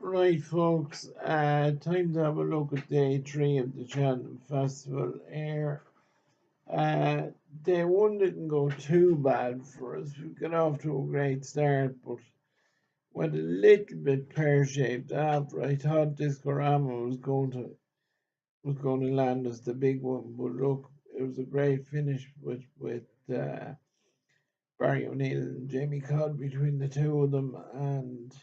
Right, folks, time to have a look at day three of the Cheltenham Festival Air. Uh, Day one didn't go too bad for us. We got off to a great start, but went a little bit pear-shaped after. I thought Discorama was going to land us the big one, but look, it was a great finish with Barry O'Neill and Jamie Codd between the two of them, and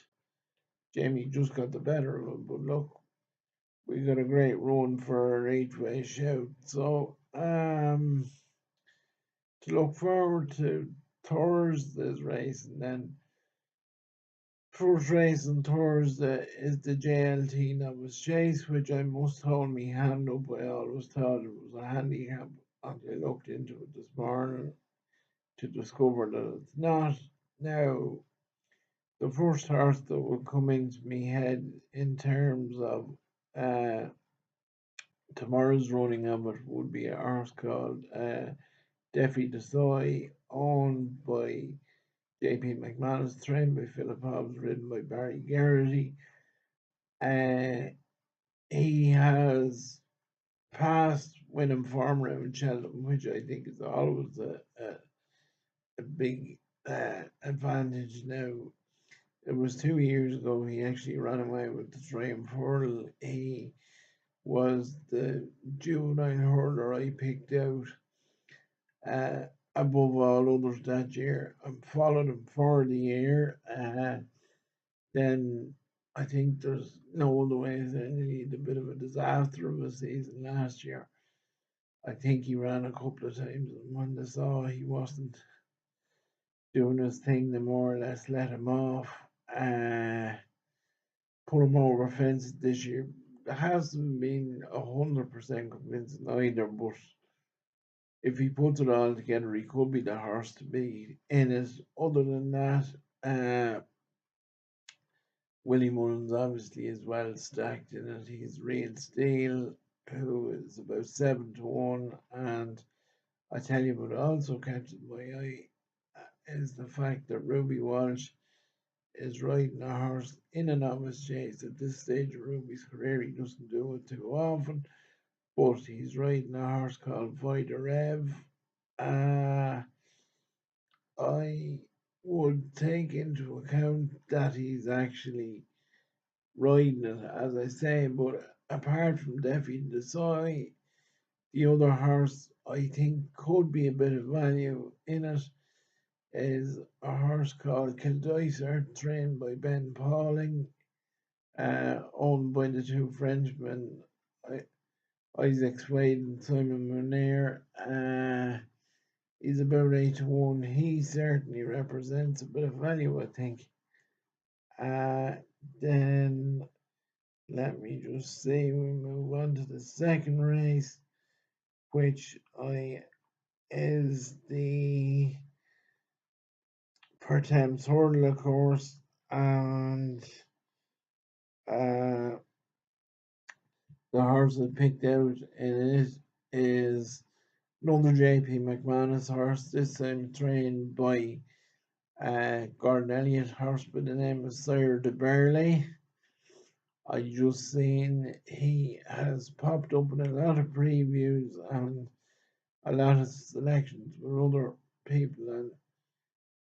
Jamie just got the better of him. But look, we got a great run for our eight-way shout. So, to look forward to Thursday's race, and then first race on Thursday is the JLT Novice Chase, which I must hold me hand up. I always thought it was a handicap until I looked into it this morning to discover that it's not. Now, the first horse that will come into my head in terms of uh, tomorrow's running of it would be a horse called Deafy Desoy, owned by J.P. McManus, trained by Philip Hobbs, ridden by Barry Geraghty. He has passed winning form around Cheltenham, which I think is always a big advantage now. It was 2 years ago he actually ran away with the Triumph Hurdle. He was the juvenile hurler I picked out uh, above all others that year. I followed him for the year. Then I think there's no other way than he had a bit of a disaster of a season last year. I think he ran a couple of times, and when they saw he wasn't doing his thing, they more or less let him off. Uh, Put him over fences this year. It hasn't been 100% convincing either, but if he puts it all together, he could be the horse to beat in it. Other than that, uh, Willie Mullins obviously is well stacked in it. He's Real Steel, who is about 7-1, and I tell you what also catches my eye is the fact that Ruby Walsh is riding a horse in a novice chase. At this stage of Ruby's career, he doesn't do it too often, but he's riding a horse called Vida Rev. Uh, I would take into account that he's actually riding it, as I say, but apart from Deafy Desai, the other horse I think could be a bit of value in it is a horse called Kildicer, trained by Ben Pauling, owned by the two Frenchmen, Isaac Swade and Simon Munir. He's about 8-1. He certainly represents a bit of value, I think. Uh, then let me just see, we move on to the second race, which I is the Pertemps Hurdle, of course, and uh, the horse I picked out in it is another J.P. McManus horse, this time trained by Gordon Elliott, horse by the name of Sire de Burley. I just seen he has popped up in a lot of previews and a lot of selections with other people, and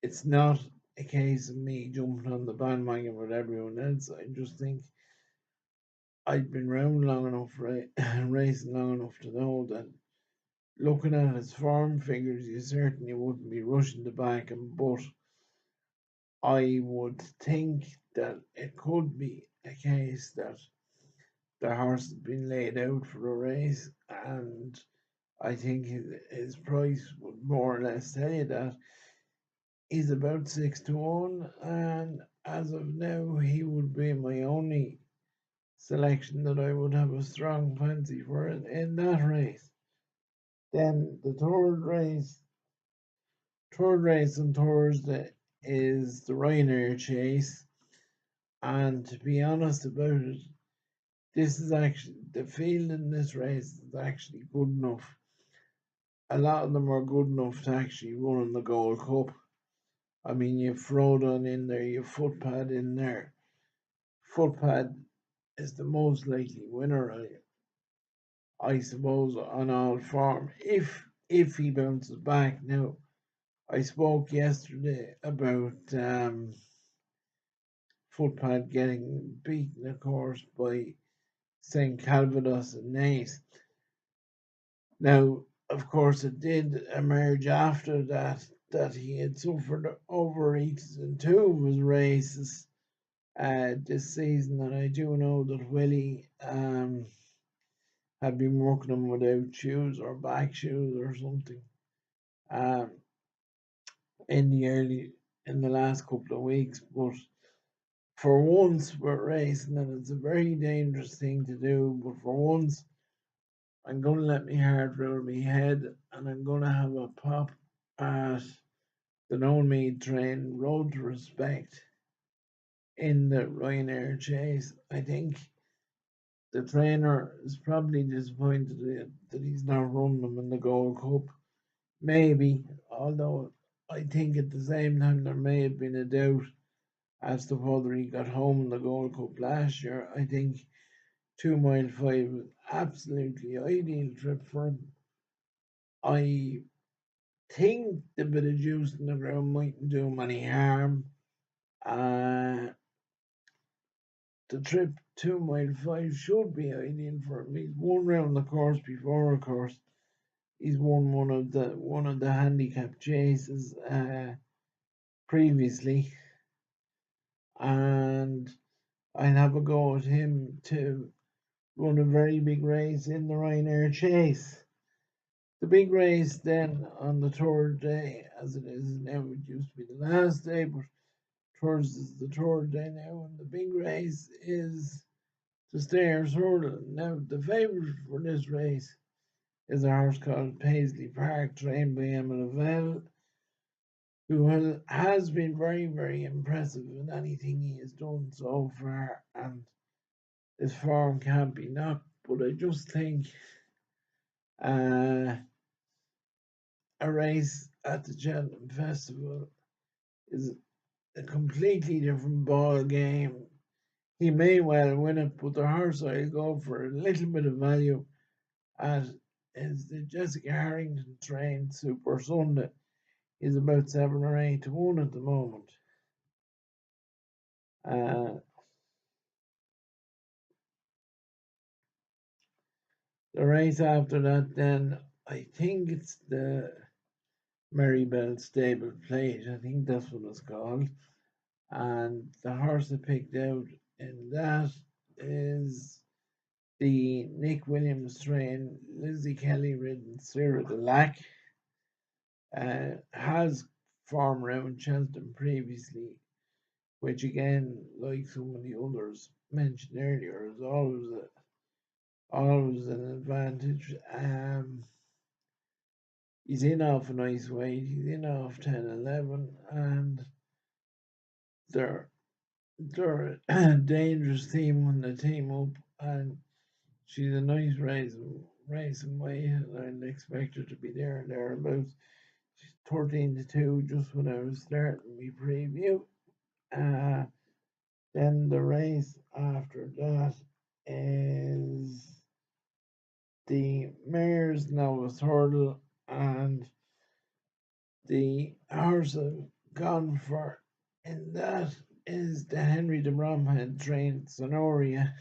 it's not a case of me jumping on the bandwagon with everyone else. I just think I've been around long enough, racing long enough to know that looking at his form figures, you certainly wouldn't be rushing to back him, but I would think that it could be a case that the horse has been laid out for a race, and I think his price would more or less tell you that he's about 6-1, and as of now, he would be my only selection that I would have a strong fancy for in that race. Then the third race on Thursday is the Ryanair Chase, and to be honest about it, this is actually the field in this race is actually good enough. A lot of them are good enough to actually run in the Gold Cup. I mean, you've Frodon in there, you've Footpad in there, Footpad is the most likely winner, I suppose, on all form. If he bounces back now, I spoke yesterday about Footpad getting beaten, of course, by St. Calvados and Naas. Now, of course, it did emerge after that he had suffered overeats in two of his races this season, and I do know that Willie had been working him without shoes or back shoes or something um, in the last couple of weeks. But for once, we're racing, and it's a very dangerous thing to do. But for once, I'm going to let my heart roll my head, and I'm going to have a pop at the known mead train Road to Respect in the Ryanair chase. I think the trainer is probably disappointed that he's not running them in the Gold Cup. Maybe, although I think at the same time there may have been a doubt as to whether he got home in the Gold Cup last year. I think 2 mile 5 was absolutely ideal trip for him. I think the bit of juice in the ground mightn't do him any harm. Uh, the trip 2 mile 5 should be ideal for him. He's won round the course before, of course. He's won one of the handicap chases previously, and I'd have a go at him to run a very big race in the Ryanair chase. The big race then on the third day, as it is now, it used to be the last day, but towards the third day now, and the big race is the Stairs Hurdle. Now, the favourite for this race is a horse called Paisley Park, trained by Emma Lavelle, who has been very, very impressive in anything he has done so far, and his form can't be knocked. But I just think uh, a race at the Cheltenham Festival is a completely different ball game. He may well win it, but the horse I'll go for a little bit of value at is the Jessica Harrington trained Super Sunday. He's about 7 or 8 to 1 at the moment. Uh, the race after that, then I think it's the Marybelle Stable Plate. I think that's what it's called. And the horse I picked out in that is the Nick Williams trained Lizzie Kelly ridden Sarah the Lack. Has formed around Cheltenham previously, which again, like some of the others mentioned earlier, is always an advantage. He's in off a nice weight. He's in off 10-11, and they're they're a dangerous team when they team up, and she's a nice racing weight, and I'd expect her to be there and thereabouts. She's 13-2, just when I was starting my preview. Uh, then the race after that is the Mayor's Novice Hurdle, and the horse I've gone for in that is the Henry de Bromhead trained Sonoria.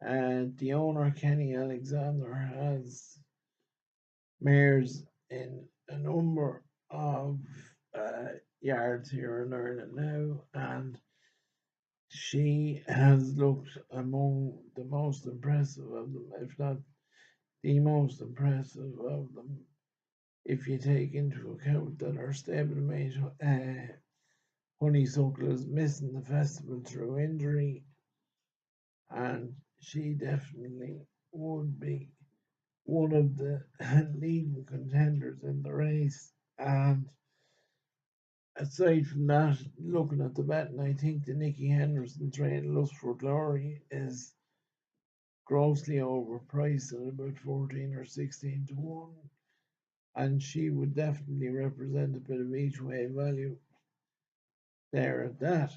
The owner, Kenny Alexander, has mares in a number of yards here in Ireland now, and she has looked among the most impressive of them, if not the most impressive of them, if you take into account that her stablemate Honeysuckle is missing the festival through injury, and she definitely would be one of the leading contenders in the race. And aside from that, looking at the betting, I think the Nicky Henderson trained Lust for Glory is grossly overpriced at about 14 or 16-1. And she would definitely represent a bit of each way value there at that.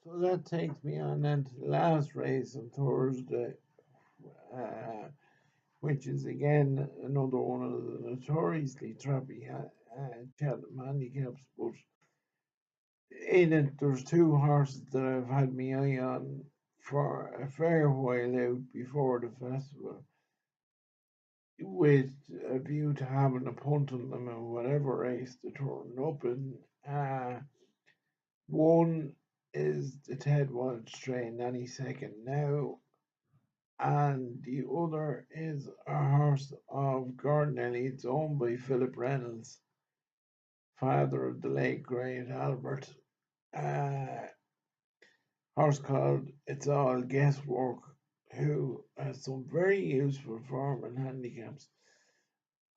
So that takes me on then to the last race on Thursday, uh, which is again another one of the notoriously trappy Cheltenham handicaps. But in it, there's two horses that I've had my eye on for a fair while out before the festival, with a view to having a punt on them in whatever race they turn up in. One is the Ted Walsh train any second now, and the other is a horse of Gordon Elliott's owned by Philip Reynolds, father of the late great Albert. Uh, horse called It's All Guesswork, who has some very useful form and handicaps,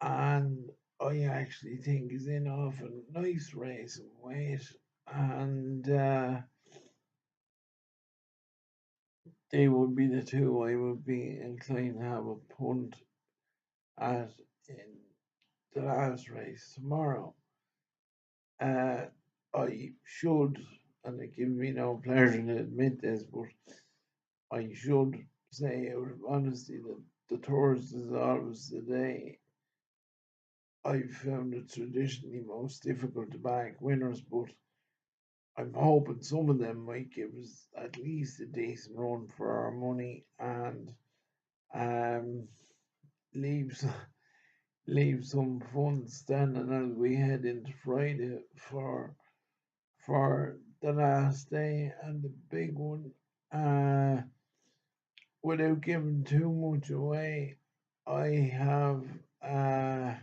and I actually think is in off a nice race and weight, and they would be the two I would be inclined to have a punt at in the last race tomorrow. Uh, I should, and it gives me no pleasure to admit this, but I should say out of honesty that the tours is always the day I've found it traditionally most difficult to back winners, but I'm hoping some of them might give us at least a decent run for our money and um, leave leave some funds standing as we head into Friday for the last day and the big one. Uh, without giving too much away, I have uh,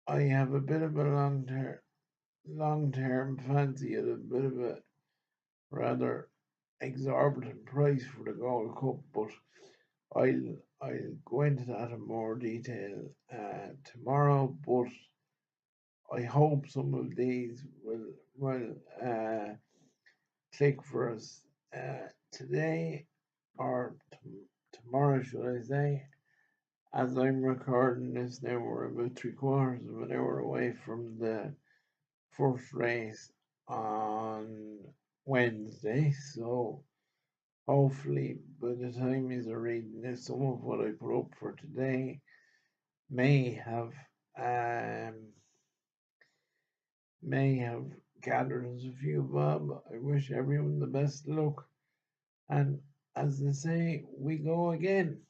I have a bit of a long term fancy at a bit of a rather exorbitant price for the Gold Cup, but I'll go into that in more detail tomorrow. But I hope some of these will click for us today or tomorrow, should I say? As I'm recording this now, we're about 3/4 of an hour away from the first race on Wednesday, so hopefully by the time you're reading this, some of what I put up for today may have um may have gathered us a few bob. I wish everyone the best of luck, and as they say, we go again.